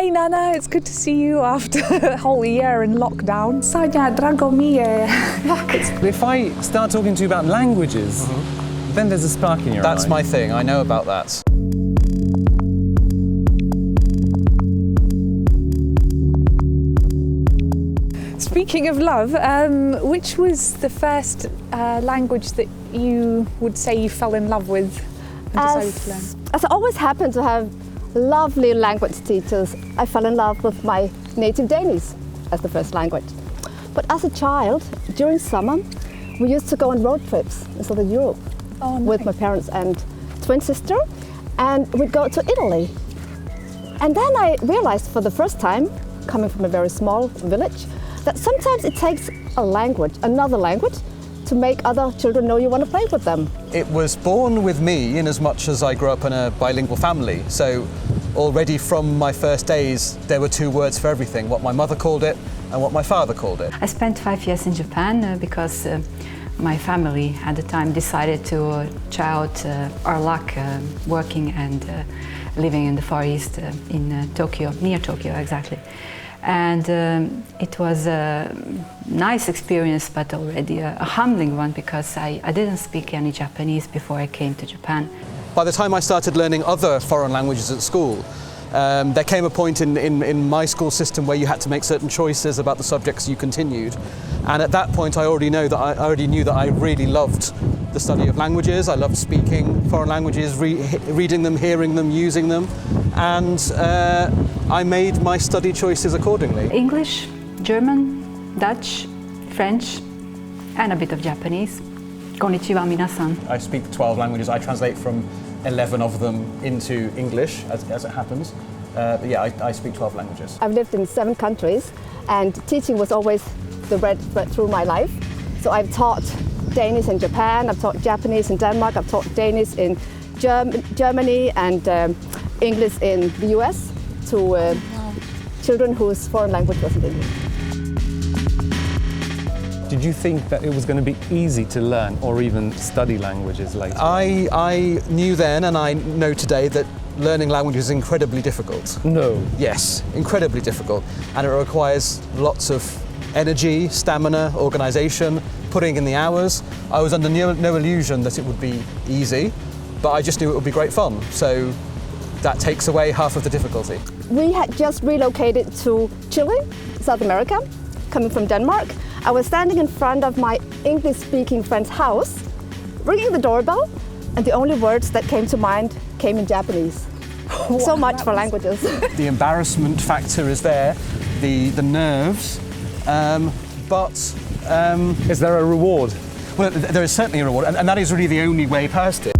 Hi Nana, it's good to see you after a whole year in lockdown. Sania, drago mi If I start talking to you about languages, then there's a spark in your eye. That's my thing, I know about that. Speaking of love, which was the first language that you would say you fell in love with and decided to learn? As I always happen to have lovely language teachers, I fell in love with my native Danish as the first language. But as a child, during summer, we used to go on road trips in Southern Europe with my parents and twin sister, and we'd go to Italy. And then I realized for the first time, coming from a very small village, that sometimes it takes a language, another language, to make other children know you want to play with them. It was born with me in as much as I grew up in a bilingual family. So already from my first days, there were two words for everything, what my mother called it and what my father called it. I spent 5 years in Japan because my family at the time decided to try out our luck working and living in the Far East in Tokyo, near Tokyo exactly. And it was a nice experience, but already a humbling one because I didn't speak any Japanese before I came to Japan. By the time I started learning other foreign languages at school, there came a point in my school system where you had to make certain choices about the subjects you continued. And at that point I already knew that I really loved the study of languages. I loved speaking foreign languages, reading them, hearing them, using them. And I made my study choices accordingly. English, German, Dutch, French, and a bit of Japanese. Konnichiwa minasan. I speak 12 languages. I translate from 11 of them into English, as it happens. But yeah, I speak 12 languages. I've lived in 7 countries, and teaching was always the red thread through my life. So I've taught Danish in Japan, I've taught Japanese in Denmark, I've taught Danish in Germany, and English in the US to children whose foreign language wasn't English. Did you think that it was going to be easy to learn or even study languages later? I knew then, and I know today, that learning languages is incredibly difficult. No. Yes, incredibly difficult. And it requires lots of energy, stamina, organisation, putting in the hours. I was under no illusion that it would be easy, but I just knew it would be great fun. So that takes away half of the difficulty. We had just relocated to Chile, South America, coming from Denmark. I was standing in front of my English-speaking friend's house, ringing the doorbell, and the only words that came to mind came in Japanese. So much for languages. The embarrassment factor is there, the nerves, but... Is there a reward? Well, there is certainly a reward, and that is really the only way past it.